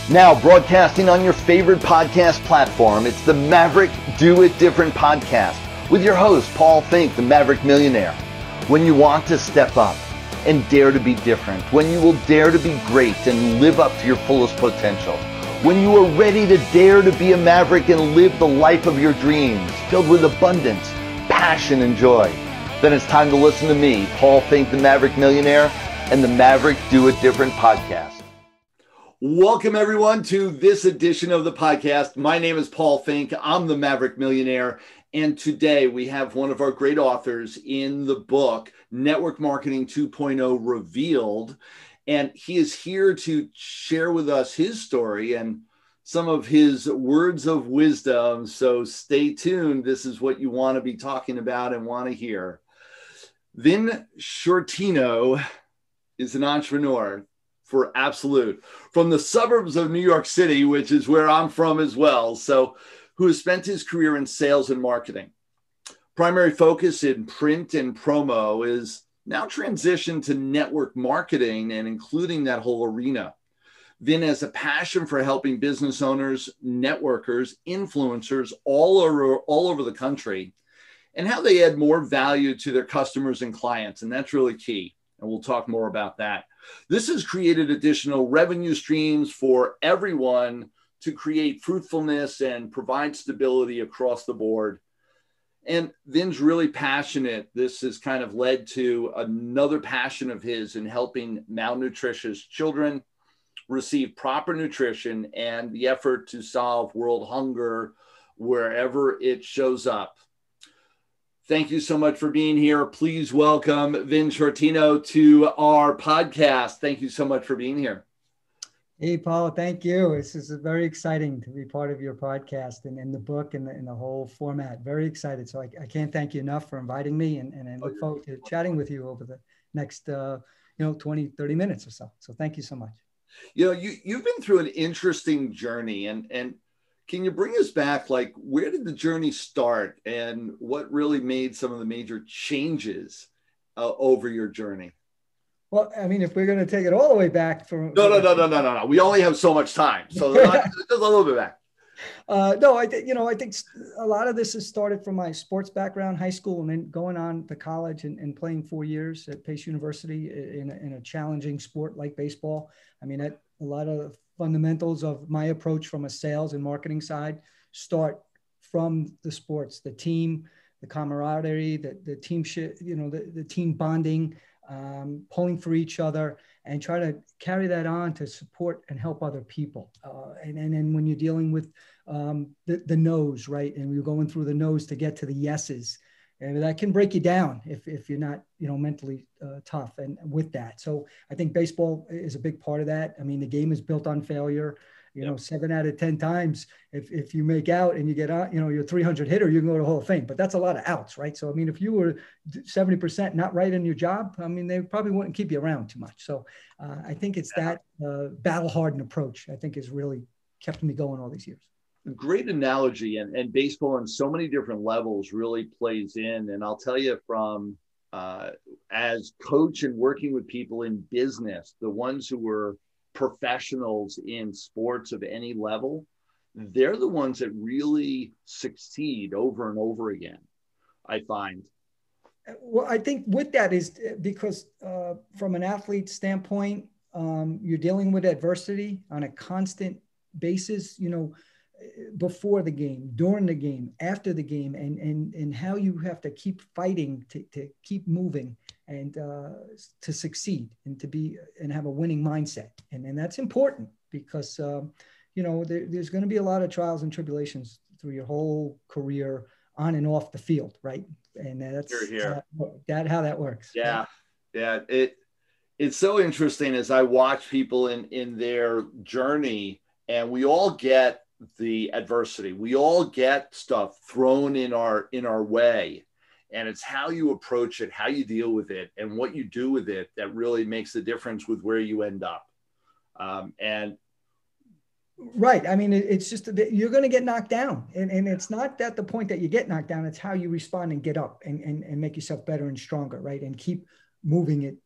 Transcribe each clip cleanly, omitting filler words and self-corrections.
Now broadcasting on your favorite podcast platform, it's the Maverick Do It Different podcast with your host, Paul Finck, the Maverick Millionaire. When you want to step up and dare to be different, when you will dare to be great and live up to your fullest potential, when you are ready to dare to be a maverick and live the life of your dreams, filled with abundance, passion, and joy, then it's time to listen to me, Paul Finck, the Maverick Millionaire, and the Maverick Do It Different podcast. Welcome, everyone, to this edition of the podcast. My name is Paul Finck. I'm the Maverick Millionaire. And today we have one of our great authors in the book, Network Marketing 2.0 Revealed. And he is here to share with us his story and some of his words of wisdom. So stay tuned. This is what you want to be talking about and want to hear. Vin Sciortino is an entrepreneur for absolute, from the suburbs of New York City, which is where I'm from as well. So, who has spent his career in sales and marketing. Primary focus in print and promo is now transitioned to network marketing and including that whole arena. Vin has a passion for helping business owners, networkers, influencers all over the country and how they add more value to their customers and clients. And that's really key. And we'll talk more about that. This has created additional revenue streams for everyone to create fruitfulness and provide stability across the board. And Vin's really passionate. This has kind of led to another passion of his in helping malnutritious children receive proper nutrition and the effort to solve world hunger wherever it shows up. Thank you so much for being here. Please welcome Vin Sciortino to our podcast. Thank you so much for being here. Hey, Paul, thank you. This is very exciting to be part of your podcast and the book and the whole format. Very excited. So I can't thank you enough for inviting me and I look forward to chatting with you over the next 20, 30 minutes or so. So thank you so much. You know, you've been through an interesting journey and can you bring us back, like, where did the journey start and what really made some of the major changes over your journey? Well, I mean, if we're going to take it all the way back from... No. We only have so much time. So just a little bit back. No, I think a lot of this has started from my sports background, high school, and then going on to college and playing 4 years at Pace University in a challenging sport like baseball. I mean, a lot of fundamentals of my approach from a sales and marketing side start from the sports, the team, the camaraderie, the team shit, the team bonding, pulling for each other and try to carry that on to support and help other people. And then when you're dealing with the no's, right? And we're going through the no's to get to the yeses, and that can break you down if you're not, mentally tough and with that. So I think baseball is a big part of that. I mean, the game is built on failure. 7 out of 10 times, if you make out and you get out, you're 300 hitter, you can go to the Hall of Fame. But that's a lot of outs, right? So, I mean, if you were 70% not right in your job, I mean, they probably wouldn't keep you around too much. So I think it's that battle-hardened approach, I think, has really kept me going all these years. Great analogy, and baseball on so many different levels really plays in. And I'll tell you from as coach and working with people in business, the ones who were professionals in sports of any level, they're the ones that really succeed over and over again, I find. Well, I think with that is because from an athlete standpoint, you're dealing with adversity on a constant basis, before the game, during the game, after the game, and how you have to keep fighting to keep moving and to succeed and to be and have a winning mindset. And that's important because, there's going to be a lot of trials and tribulations through your whole career on and off the field. Right. And that's how that works. Yeah. Yeah. It's so interesting as I watch people in their journey, and we all get the adversity. We all get stuff thrown in our way, and it's how you approach it, how you deal with it, and what you do with it that really makes the difference with where you end up. And right. I mean, it's just that you're going to get knocked down, and it's not that the point that you get knocked down, it's how you respond and get up and make yourself better and stronger. Right. And keep moving it,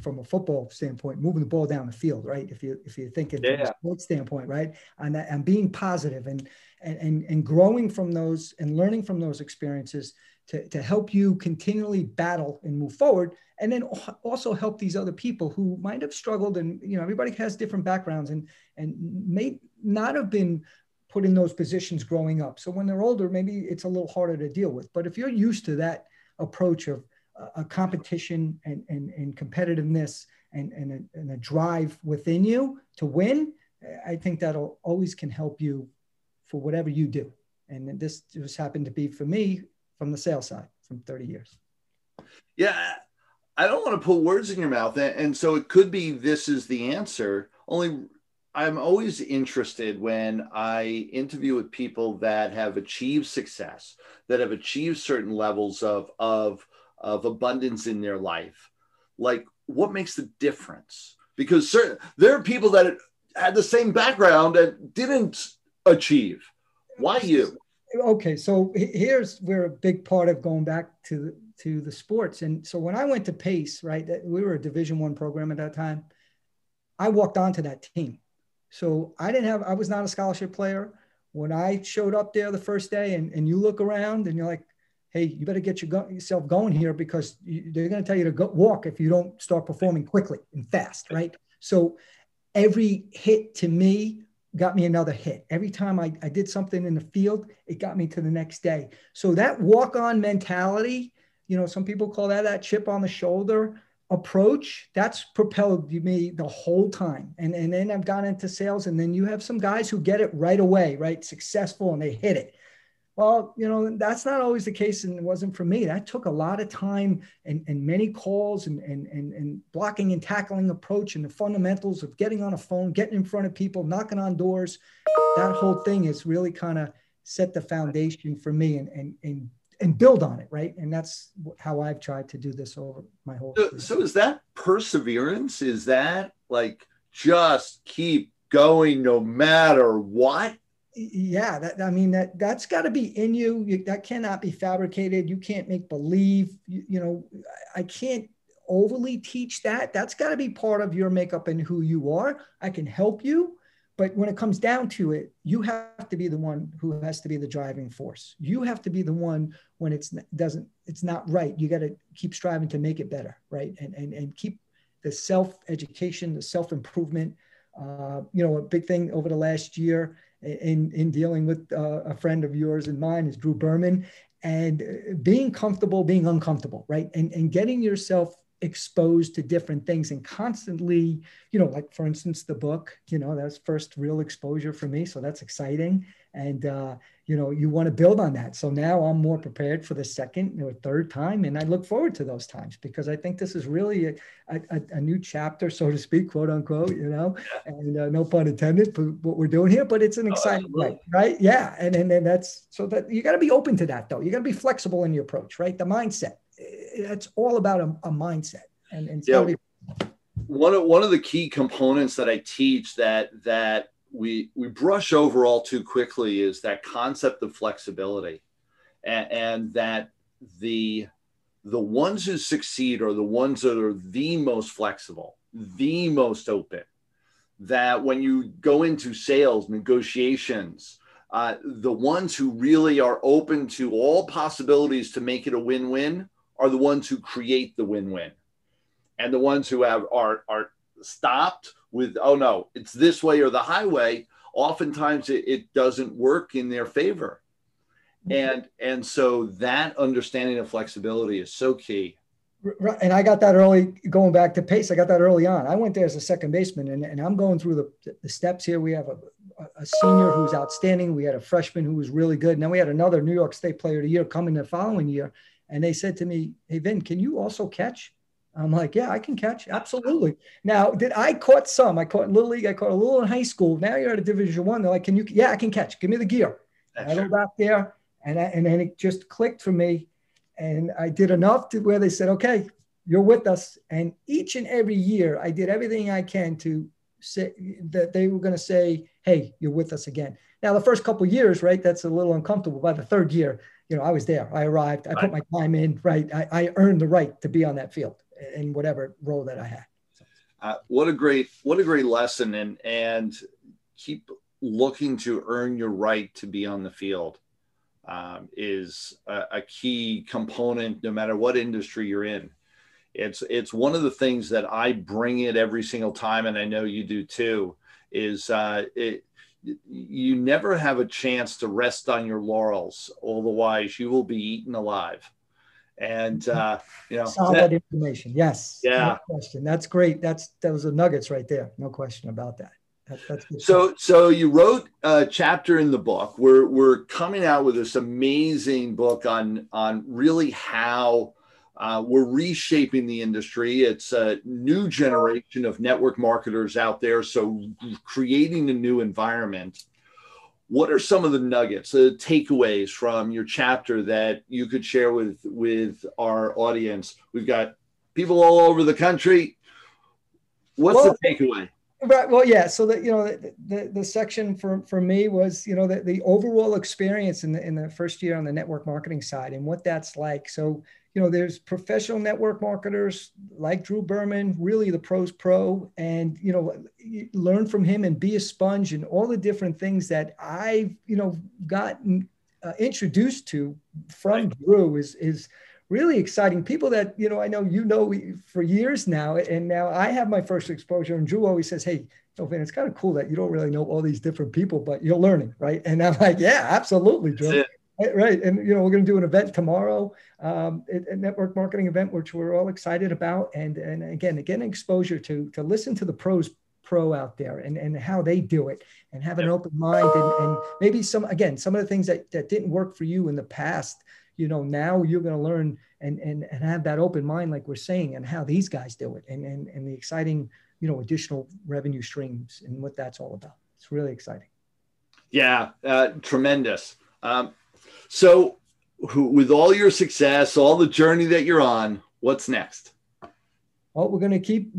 from a football standpoint, moving the ball down the field, right? If you're thinking from a sports standpoint, right? And being positive and growing from those and learning from those experiences to help you continually battle and move forward. And then also help these other people who might have struggled, and, everybody has different backgrounds and may not have been put in those positions growing up. So when they're older, maybe it's a little harder to deal with. But if you're used to that approach of a competition and competitiveness and a drive within you to win, I think that'll always can help you for whatever you do. And this just happened to be for me from the sales side from 30 years. Yeah. I don't want to put words in your mouth. And so it could be this is the answer. Only I'm always interested when I interview with people that have achieved success, that have achieved certain levels of abundance in their life. Like, what makes the difference? Because there are people that had the same background that didn't achieve. Why you? Okay, so here's where a big part of going back to the sports. And so when I went to Pace, right, we were a Division I program at that time. I walked onto that team. So I was not a scholarship player. When I showed up there the first day and you look around and you're like, hey, you better get yourself going here, because they're going to tell you to go walk if you don't start performing quickly and fast, right? So every hit to me got me another hit. Every time I did something in the field, it got me to the next day. So that walk-on mentality, some people call that chip on the shoulder approach, that's propelled me the whole time. And then I've gone into sales, and then you have some guys who get it right away, right? Successful, and they hit it. Well, that's not always the case, and it wasn't for me. That took a lot of time and many calls and blocking and tackling approach and the fundamentals of getting on a phone, getting in front of people, knocking on doors. That whole thing has really kind of set the foundation for me and build on it, right? And that's how I've tried to do this over my whole career. So is that perseverance? Is that like just keep going no matter what? Yeah, that's got to be in you. That cannot be fabricated. You can't make believe. I can't overly teach that. That's got to be part of your makeup and who you are. I can help you, but when it comes down to it, you have to be the one who has to be the driving force. You have to be the one when it's not right. You got to keep striving to make it better, right? And keep the self-education, the self-improvement. A big thing over the last year in dealing with a friend of yours and mine is Drew Berman, and being comfortable, being uncomfortable, right? And getting yourself exposed to different things and constantly, like for instance, the book, that's first real exposure for me. So that's exciting. And, you want to build on that. So now I'm more prepared for the second or third time. And I look forward to those times, because I think this is really a new chapter, so to speak, quote unquote, and no pun intended for what we're doing here, but it's an exciting way, right? Yeah. And that's, so that you got to be open to that though. You got to be flexible in your approach, right? The mindset. It's all about a mindset. And yeah, one of the key components that I teach that we brush over all too quickly is that concept of flexibility, and that the ones who succeed are the ones that are the most flexible, the most open. That when you go into sales negotiations, the ones who really are open to all possibilities to make it a win-win are the ones who create the win-win. And the ones who are stopped with, oh no, it's this way or the highway, oftentimes it doesn't work in their favor. And so that understanding of flexibility is so key. Right. And I got that early, going back to Pace, I got that early on. I went there as a second baseman, and I'm going through the steps here. We have a senior who's outstanding. We had a freshman who was really good. And then we had another New York State Player of the Year coming the following year. And they said to me, hey, Vin, can you also catch? I'm like, yeah, I can catch. Absolutely. Now, I caught some. I caught in Little League. I caught a little in high school. Now you're at a Division I. They're like, yeah, I can catch. Give me the gear. I go back there, and then it just clicked for me. And I did enough to where they said, okay, you're with us. And each and every year, I did everything I can to say that they were going to say, hey, you're with us again. Now, the first couple of years, right, that's a little uncomfortable. By the third year, I was there. I arrived. I put my time in, right? I earned the right to be on that field. in whatever role that I had. What a great lesson, and keep looking to earn your right to be on the field is a key component, no matter what industry you're in. It's one of the things that I bring it every single time, and I know you do too, is you never have a chance to rest on your laurels. Otherwise, you will be eaten alive. And, solid information. Yes. Yeah. No question. That's great. Those are nuggets right there. No question about that. That's good. So you wrote a chapter in the book. We're coming out with this amazing book on really how we're reshaping the industry. It's a new generation of network marketers out there. So creating a new environment. What are some of the nuggets, the takeaways from your chapter that you could share with our audience? We've got people all over the country. What's the takeaway? Right. Well, yeah. So the section for me was, the overall experience in the first year on the network marketing side and what that's like. So, there's professional network marketers like Drew Berman, really the pro's pro, and, learn from him and be a sponge, and all the different things that I've, gotten introduced to from Drew is really exciting. People that, I know, for years now, and now I have my first exposure, and Drew always says, hey, Vin, it's kind of cool that you don't really know all these different people, but you're learning, right? And I'm like, yeah, absolutely, Drew. Right. And, we're going to do an event tomorrow, a network marketing event, which we're all excited about. And again, exposure to listen to the pro out there and how they do it, and have an open mind, and maybe some of the things that didn't work for you in the past, now you're going to learn and have that open mind, like we're saying, and how these guys do it, and the exciting, additional revenue streams and what that's all about. It's really exciting. Yeah. Tremendous. So with all your success, all the journey that you're on, what's next? Well, we're going to keep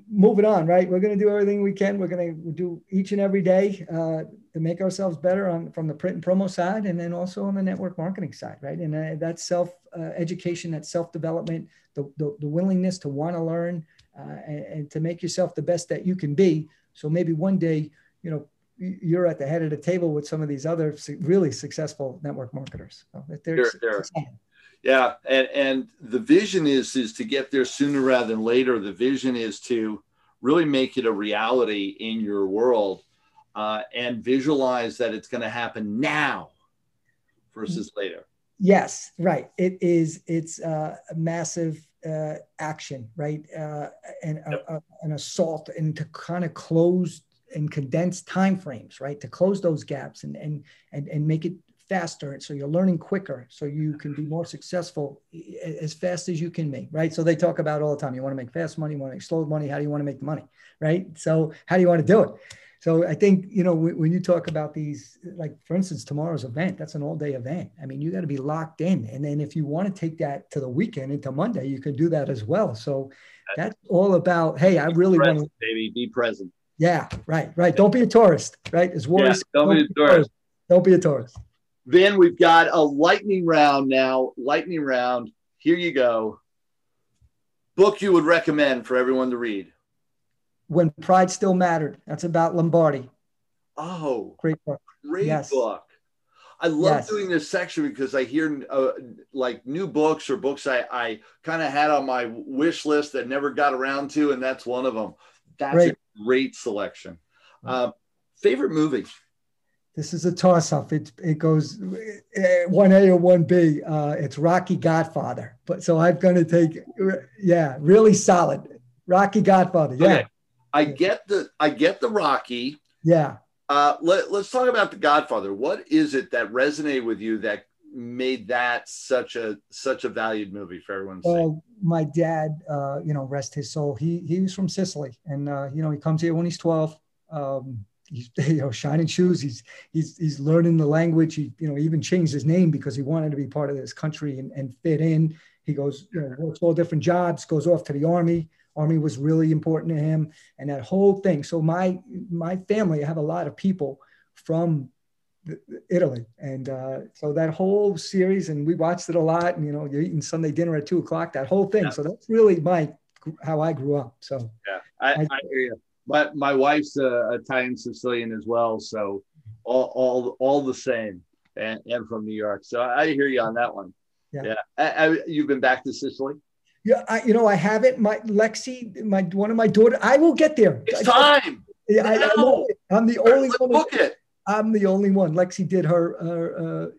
moving on, right? We're going to do everything we can. We're going to do each and every day to make ourselves better from the print and promo side, and then also on the network marketing side, right? And that's self-education, that's self-development, the willingness to want to learn and to make yourself the best that you can be. So maybe one day, you're at the head of the table with some of these other really successful network marketers. So yeah. And the vision is to get there sooner rather than later. The vision is to really make it a reality in your world and visualize that it's going to happen now versus later. Yes, right. It's a massive action, right? And an assault, and to kind of close and condense timeframes, right? To close those gaps and make it faster. So you're learning quicker, so you can be more successful as fast as you can make, right? So they talk about all the time, you want to make fast money, you want to make slow money. How do you want to make the money, right? So how do you want to do it? So I think, when you talk about these, like for instance, tomorrow's event, that's an all-day event. I mean, you got to be locked in. And then if you want to take that to the weekend into Monday, you can do that as well. So that's all about, hey, I really want to, baby, be present. Yeah, right. Don't be a tourist, right? As Warriors, don't be a tourist. Don't be a tourist. Vin, we've got a lightning round now. Lightning round. Here you go. Book you would recommend for everyone to read. When Pride Still Mattered. That's about Lombardi. Oh, great book. Great book. I love doing this section because I hear like new books or books I kind of had on my wish list that never got around to, and that's one of them. That's a great selection. Favorite movie? This is a toss-up. It goes 1A or 1B. It's Rocky Godfather. But so I'm going to take, really solid. Rocky Godfather. Yeah. Okay. I get the Rocky. Yeah. Let's talk about the Godfather. What is it that resonated with you that made that such a valued movie for everyone's sake? My dad, rest his soul. He was from Sicily, and he comes here when he's 12. He's shining shoes. He's learning the language. He even changed his name because he wanted to be part of this country and fit in. He goes, works all different jobs, goes off to the army. Army was really important to him, and that whole thing. So my family, I have a lot of people from Italy. And so that whole series, and we watched it a lot, and, you're eating Sunday dinner at 2:00, that whole thing. Yeah. So that's really how I grew up. So yeah, I hear you. But my wife's Italian Sicilian as well. So all the same, and from New York. So I hear you on that one. Yeah. You've been back to Sicily? Yeah. I haven't. My Lexi, one of my daughters, I will get there. It's time. Yeah, I know. I'm the only one. Book it. I'm the only one. Lexi did her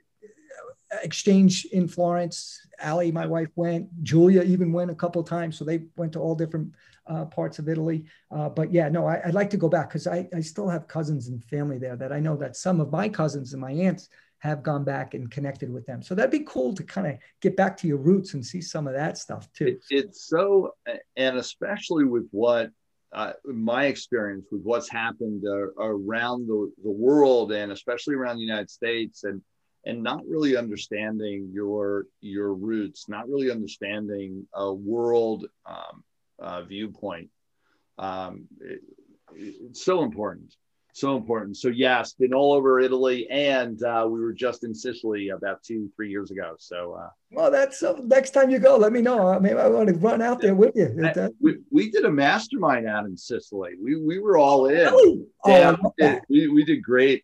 exchange in Florence. Allie, my wife, went. Julia even went a couple of times. So they went to all different parts of Italy. But yeah, no, I'd like to go back because I still have cousins and family there that I know that some of my cousins and my aunts have gone back and connected with them. So that'd be cool to kind of get back to your roots and see some of that stuff too. It's so, and especially with what, my experience with what's happened around the world, and especially around the United States, and not really understanding your roots, not really understanding a world viewpoint. It's so important. So important. So yes, been all over Italy, and we were just in Sicily about 2-3 years ago. So well, that's next time you go, let me know. Maybe I want to run out there with you. We did a mastermind out in Sicily. We were all in. Really? Yeah, we did great.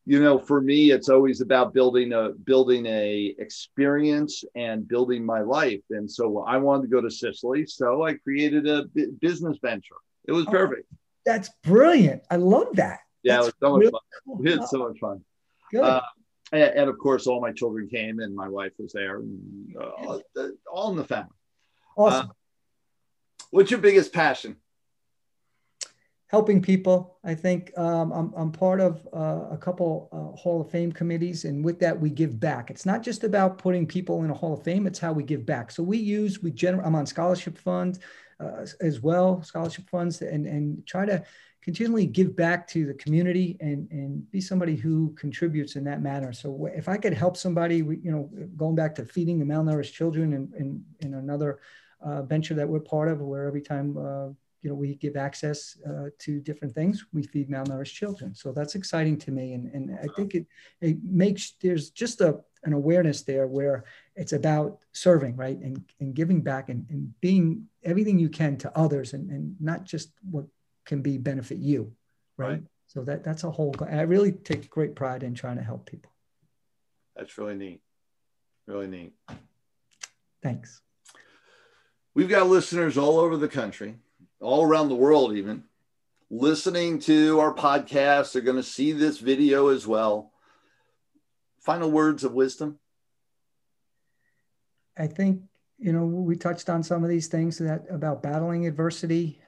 For me, it's always about building a experience and building my life. And so I wanted to go to Sicily, so I created a business venture. It was perfect. That's brilliant. I love that. Yeah, That's it was so much really fun. Cool. We had so much fun. Good. And of course, all my children came, and my wife was there, and, all in the family. Awesome. What's your biggest passion? Helping people. I think I'm part of a couple Hall of Fame committees, and with that, we give back. It's not just about putting people in a Hall of Fame; it's how we give back. So I'm on scholarship funds as well, scholarship funds, and try to continually give back to the community and be somebody who contributes in that manner. So if I could help somebody, going back to feeding the malnourished children in another venture that we're part of, where every time we give access to different things, we feed malnourished children. So that's exciting to me. And I think it makes, there's just an awareness there where it's about serving, right? And giving back and being everything you can to others, and not just what can benefit you, right? So that's a whole, I really take great pride in trying to help people. That's really neat. Really neat. Thanks. We've got listeners all over the country, all around the world even, listening to our podcast. They're going to see this video as well. Final words of wisdom? I think, we touched on some of these things about battling adversity,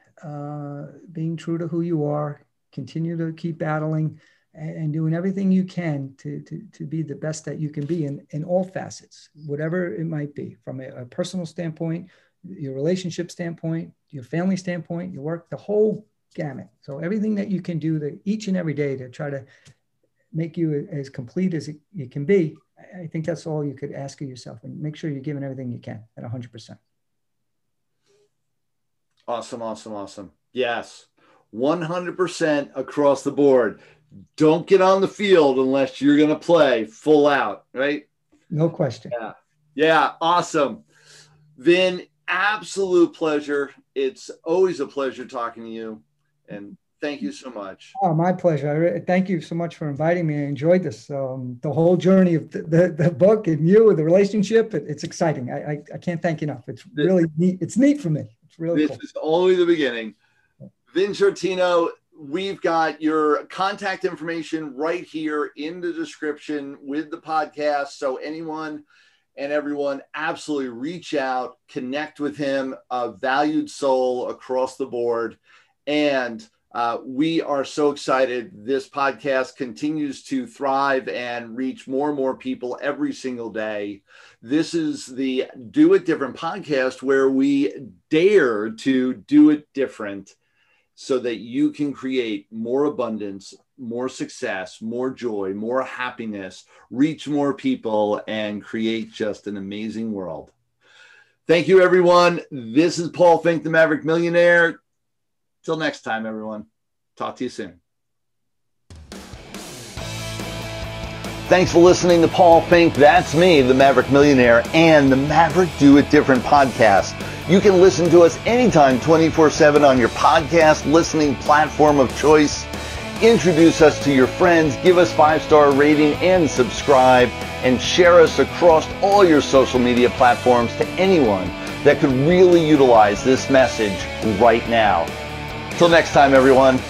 being true to who you are, continue to keep battling and doing everything you can to be the best that you can be in all facets, whatever it might be, from a personal standpoint, your relationship standpoint, your family standpoint, your work, the whole gamut. So everything that you can do each and every day to try to make you as complete as you can be, I think that's all you could ask of yourself, and make sure you're giving everything you can at 100%. Awesome, awesome, awesome. Yes, 100% across the board. Don't get on the field unless you're going to play full out, right? No question. Yeah, awesome. Vin, absolute pleasure. It's always a pleasure talking to you, and thank you so much. Oh, my pleasure. Thank you so much for inviting me. I enjoyed this. The whole journey of the book and you, the relationship, it's exciting. I can't thank you enough. It's really neat. It's neat for me. It's really cool. This is only the beginning. Vin Sciortino, we've got your contact information right here in the description with the podcast. So anyone and everyone, absolutely reach out, connect with him, a valued soul across the board. And we are so excited. This podcast continues to thrive and reach more and more people every single day. This is the Do It Different podcast, where we dare to do it different so that you can create more abundance, more success, more joy, more happiness, reach more people, and create just an amazing world. Thank you, everyone. This is Paul Finck, the Maverick Millionaire. Till next time, everyone. Talk to you soon. Thanks for listening to Paul Finck. That's me, the Maverick Millionaire, and the Maverick Do It Different podcast. You can listen to us anytime, 24/7 on your podcast listening platform of choice. Introduce us to your friends, give us 5-star rating and subscribe, and share us across all your social media platforms to anyone that could really utilize this message right now. Till next time, everyone.